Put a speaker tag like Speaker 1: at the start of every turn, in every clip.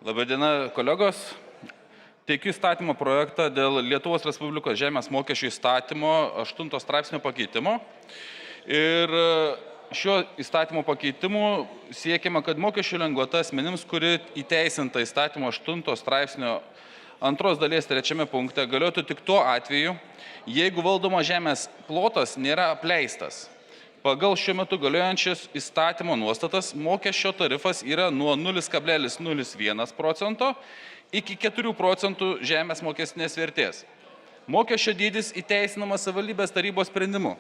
Speaker 1: Labadiena, kolegos. Teikiu įstatymo projektą dėl Lietuvos Respublikos žemės mokesčių įstatymo 8 straipsnio pakeitimo. Ir šiuo įstatymo pakeitimu siekiama, kad mokesčių lengvata asmenims, kuri įteisinta įstatymo 8 straipsnio 2 dalies 3 punkte, galiotų tik tuo atveju, jeigu valdoma žemės plotas nėra apleistas. Pagal šiuo metu galiojančias įstatymo nuostatas mokesčio tarifas yra nuo 0,01 procento iki 4 procentų žemės mokestinės vertės. Mokesčio dydis įteisinamas savivaldybės tarybos sprendimu.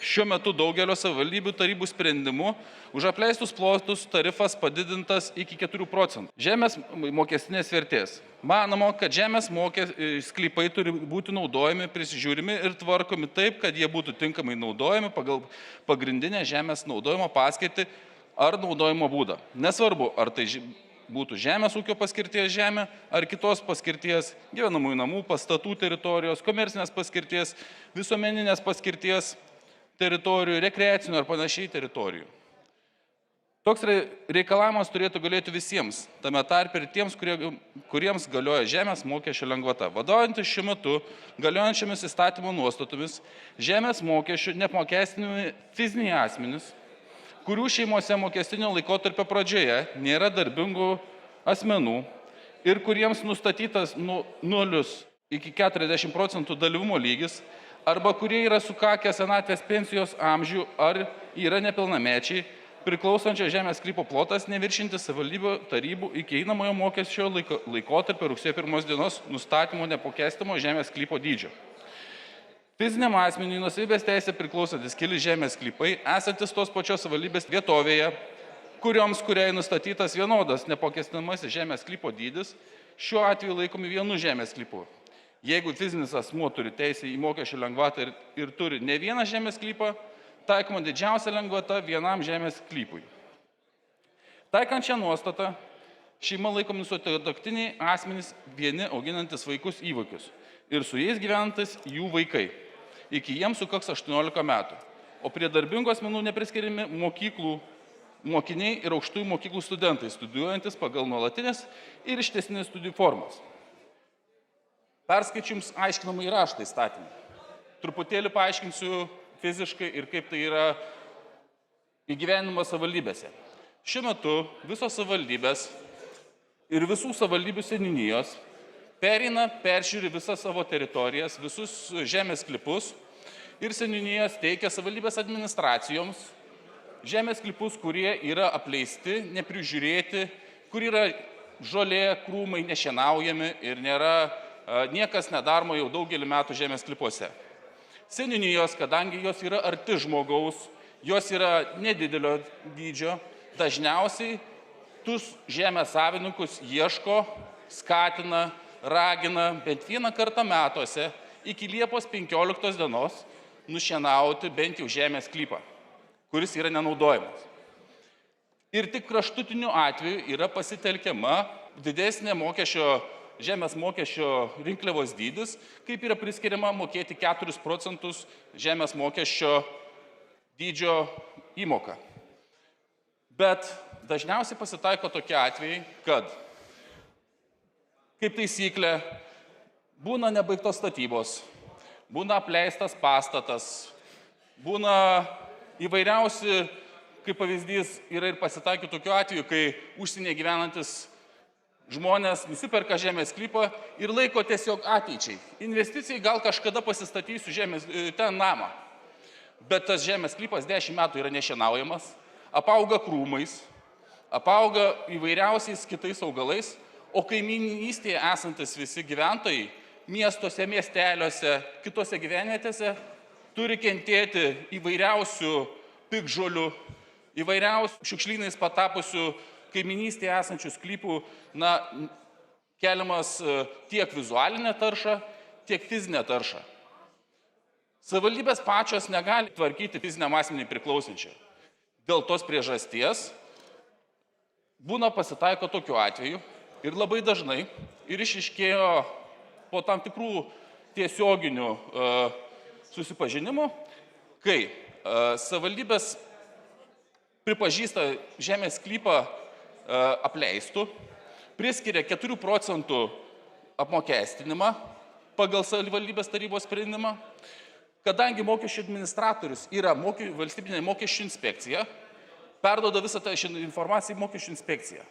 Speaker 1: Šiuo metu daugelio savivaldybių tarybų sprendimu už apleistus plotus tarifas padidintas iki 4 procentų. Žemės mokestinės vertės. Manoma, kad žemės sklypai turi būti naudojami, prisižiūrimi ir tvarkomi taip, kad jie būtų tinkamai naudojami pagal pagrindinę žemės naudojimo paskirtį ar naudojimo būdą. Nesvarbu, ar tai būtų žemės ūkio paskirties žemė ar kitos paskirties, gyvenamųjų namų, pastatų teritorijos, komercinės paskirties, visuomeninės paskirties teritorijų, rekreacinių ar panašiai teritorijų. Toks reikalavimas turėtų galėti visiems, tame tarpe ir tiems, kuriems galioja žemės mokesčio lengvata. Vadovaujantis šiuo metu galiojančiamis įstatymo nuostatomis, žemės mokesčių neapmokestinami fiziniai asmenys, kurių šeimose mokestinio laikotarpio pradžioje nėra darbingų asmenų ir kuriems nustatytas nuo 0 iki 40 procentų dalyvumo lygis, arba kurie yra sukakę senatvės pensijos amžių ar yra nepilnamečiai, priklausančio žemės sklypo plotas neviršintis savivaldybių tarybų iki einamojo mokesčio laikotarpio rugsėjo 1 dienos nustatymo neapmokestinamo žemės sklypo dydžio. Fiziniam asmeniui nuosavybės teisė priklausantis keli žemės sklypai, esantis tos pačios savivaldybės vietovėje, kuriai nustatytas vienodas neapmokestinamasis žemės sklypo dydis, šiuo atveju laikomi vienu žemės sklypu. Jeigu fizinis asmuo turi teisę į mokesčių lengvatą ir turi ne vieną žemės sklypą, taikoma didžiausia lengvata vienam žemės sklypui. Taikant šią nuostatą, šeima laikomi sutuoktiniai asmenys vieni auginantis vaikus įvaikius ir su jais gyvenantis jų vaikai, iki jiems sukaks 18 metų, o prie darbingų asmenų nepriskiriami mokiniai ir aukštųjų mokyklų studentai, studijuojantis pagal nuolatinės ir ištęstinės studijų formas. Perskaičiu jums aiškinamąjį raštą įstatymą. Truputėlį paaiškinsiu fiziškai ir kaip tai yra įgyvenimas savivaldybėse. Šiuo metu visos savivaldybės ir visų savivaldybių seniūnijos peržiūri visas savo teritorijas, visus žemės sklypus ir seniūnijos teikia savivaldybės administracijoms žemės sklypus, kurie yra apleisti, neprižiūrėti, kur yra žolė, krūmai nešienaujami ir niekas nedaroma jau daugelį metų žemės sklypuose. Seniūnijos, kadangi jos yra arti žmogaus, jos yra nedidelio dydžio, dažniausiai tus žemės savininkus ieško, skatina, ragina bent vieną kartą metuose iki Liepos 15 dienos nušienauti bent jau žemės sklypą, kuris yra nenaudojamas. Ir tik kraštutiniu atveju yra pasitelkiama didesnė žemės mokesčio rinkliavos dydis, kaip yra priskiriama mokėti 4 procentus žemės mokesčio dydžio įmoką. Bet dažniausiai pasitaiko tokie atvejai, kad, kaip taisyklė, būna nebaigtos statybos, būna apleistas pastatas, būna įvairiausi, kaip pavyzdys, yra ir pasitaiko tokiu atveju, kai užsienyje gyvenantis žmonės nusiperka žemės sklypą ir laiko tiesiog ateičiai. Investicijai gal kažkada pasistatysiu ten namą. Bet tas žemės sklypas 10 metų yra nešienaujamas, apauga krūmais, apauga įvairiausiais kitais augalais, o kaimynystėje esantis visi gyventojai miestuose, miesteliuose, kitose gyvenvietėse turi kentėti įvairiausių piktžolių, įvairiausių šiukšlynais patapusių kaiminystėje esančių sklypų keliamas tiek vizualinė tarša, tiek fizinė tarša. Savivaldybės pačios negali tvarkyti fiziniam asmeniui priklausančią. Dėl tos priežasties pasitaiko tokiu atveju ir labai dažnai ir išryškėjo po tam tikrų tiesioginių susipažinimų, kai savivaldybės pripažįsta žemės sklypą apleistų, priskiria 4 procentų apmokestinimą pagal savivaldybės tarybos sprendimą. Kadangi mokesčių administratorius yra valstybinė mokesčių inspekcija, perduoda visą tą informaciją į mokesčių inspekciją.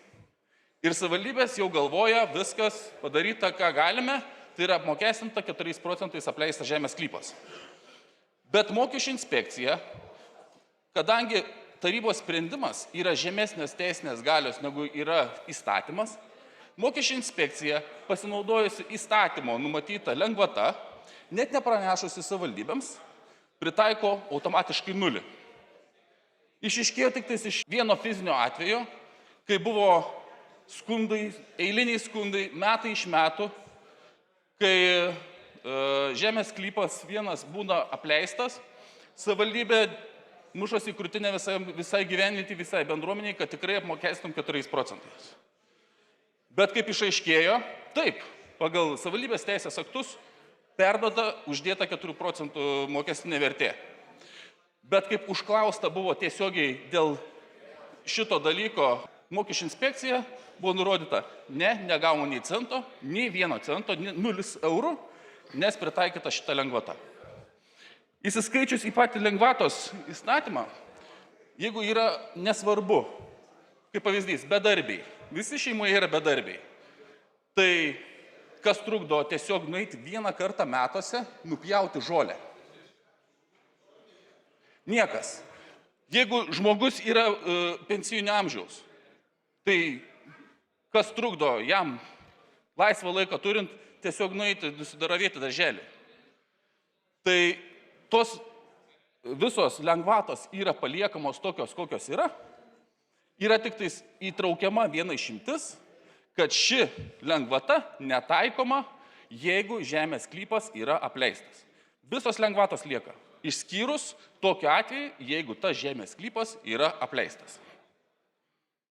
Speaker 1: Ir savivaldybės jau galvoja, viskas padaryta, ką galime, tai yra apmokestinta 4 procentais apleistas žemės sklypas. Bet mokesčių inspekcija, kadangi tarybos sprendimas yra žemesnės teisinės galios negu yra įstatymas, mokesčių inspekcija, pasinaudojusi įstatymo numatytą lengvatą, net nepranešusi savivaldybėms, pritaiko automatiškai 0. Išaiškėjo tik tais iš vieno fizinio atvejo, kai buvo skundai, eiliniai skundai, metai iš metų, kai žemės sklypas vienas būna apleistas, savivaldybė mušosi į krūtinę visai gyvenvietei, visai bendruomeniai, kad tikrai apmokestinam 4 procentais. Bet kaip išaiškėjo, taip, pagal savivaldybės teisės aktus perduota uždėta 4 procentų mokestinė vertė. Bet kaip užklausta buvo tiesiogiai dėl šito dalyko mokesčių inspekcija, buvo nurodyta, negauna nei cento, nei 1 cento, 0 eurų, nes pritaikyta šita lengvata. Įsiskaičius į patį lengvatos įstatymą, jeigu yra nesvarbu, kaip pavyzdys, bedarbiai, visi šeimoje yra bedarbiai, tai kas trukdo tiesiog nueiti 1 kartą metuose, nupjauti žolę? Niekas. Jeigu žmogus yra pensijinio amžiaus, tai kas trukdo jam laisvą laiką turint tiesiog nueiti, nusidaravėti darželį? Tai tos visos lengvatos yra paliekamos tokios, kokios yra tik tais įtraukiama viena išimtis, kad ši lengvata netaikoma, jeigu žemės sklypas yra apleistas. Visos lengvatos lieka, išskyrus tokiu atveju, jeigu tas žemės sklypas yra apleistas.